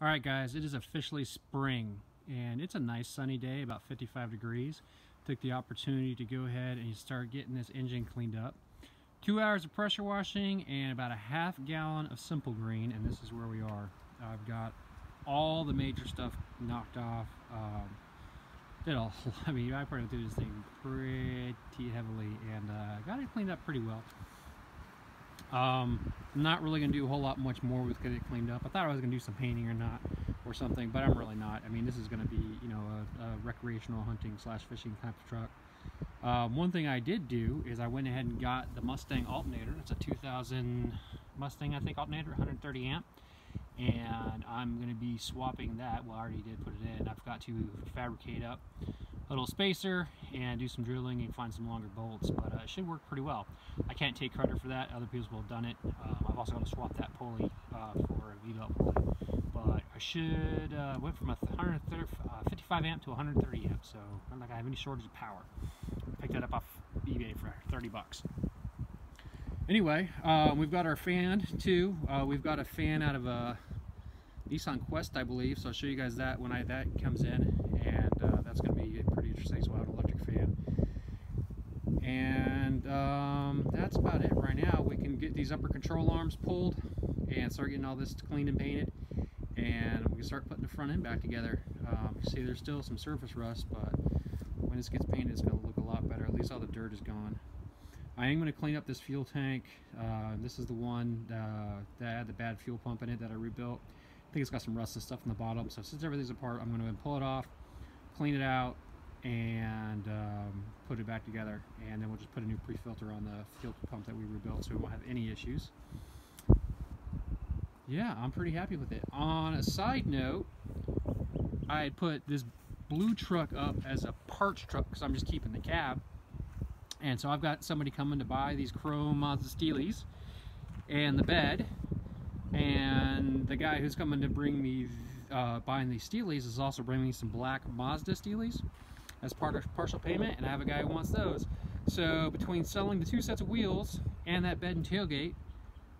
Alright guys, it is officially spring and it's a nice sunny day, about 55 degrees. Took the opportunity to go ahead and start getting this engine cleaned up. 2 hours of pressure washing and about a half gallon of Simple Green, and this is where we are. I've got all the major stuff knocked off. I probably went through this thing pretty heavily and got it cleaned up pretty well. I'm not really going to do a whole lot much more with getting it cleaned up. I thought I was going to do some painting or something, but I'm really not. I mean, this is going to be, you know, a recreational hunting slash fishing type of truck. One thing I did do is I went ahead and got the Mustang alternator. It's a 2000 Mustang, I think, alternator, 130 amp. And I'm going to be swapping that. Well, I already did put it in. I've got to fabricate up a little spacer and do some drilling and find some longer bolts, but it should work pretty well. I can't take credit for that. Other people have done it. I've also got to swap that pulley for a V-belt pulley. But I should went from a 55 amp to 130 amp, so I don't think I have any shortage of power. Picked that up off eBay for 30 bucks. Anyway, we've got our fan too. We've got a fan out of a Nissan Quest, I believe, so I'll show you guys that when that comes in, and that's going to be pretty interesting. So we'll have an electric fan, and that's about it right now. We can get these upper control arms pulled and start getting all this cleaned and painted, and we can start putting the front end back together. See, there's still some surface rust, but when this gets painted, it's going to look a lot better. At least all the dirt is gone. I am going to clean up this fuel tank. This is the one that had the bad fuel pump in it that I rebuilt. I think it's got some rust and stuff in the bottom, so since everything's apart, I'm going to pull it off, clean it out, and put it back together, and then we'll just put a new pre-filter on the fuel pump that we rebuilt so we won't have any issues. Yeah, I'm pretty happy with it. On a side note, I had put this blue truck up as a parts truck because I'm just keeping the cab. And so I've got somebody coming to buy these chrome Mazda Steelies and the bed, and the guy who's coming to bring me buying these Steelies is also bringing me some black Mazda Steelies as part of partial payment, and I have a guy who wants those. So between selling the 2 sets of wheels and that bed and tailgate,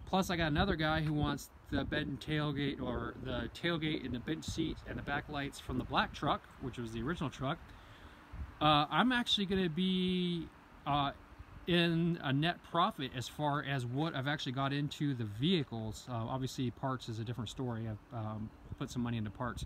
plus I got another guy who wants the bed and tailgate, or the tailgate and the bench seat and the back lights from the black truck, which was the original truck, I'm actually going to be in a net profit as far as what I've actually got into the vehicles. Obviously parts is a different story. I've put some money into parts,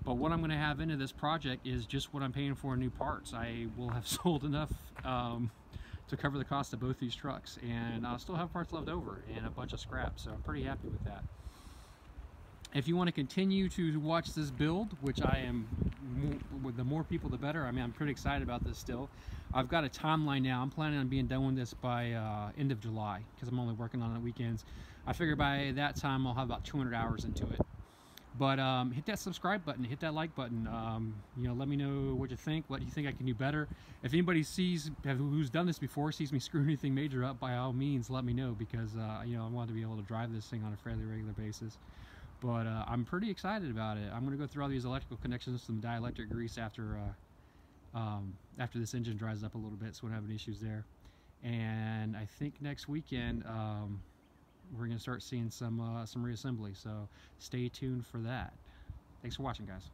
but what I'm going to have into this project is just what I'm paying for new parts. I will have sold enough to cover the cost of both these trucks, and I'll still have parts left over and a bunch of scrap, so I'm pretty happy with that. If you want to continue to watch this build, which I am, the more people the better. I mean, I'm pretty excited about this still. I've got a timeline now. I'm planning on being done with this by end of July, because I'm only working on it weekends. I figure by that time I'll have about 200 hours into it. But hit that subscribe button, hit that like button. You know, let me know what you think, what you think I can do better. If anybody who's done this before sees me screw anything major up, by all means let me know, because you know, I want to be able to drive this thing on a fairly regular basis. But I'm pretty excited about it. I'm going to go through all these electrical connections, some dielectric grease after this engine dries up a little bit, so we don't have any issues there. And I think next weekend we're going to start seeing some reassembly. So stay tuned for that. Thanks for watching, guys.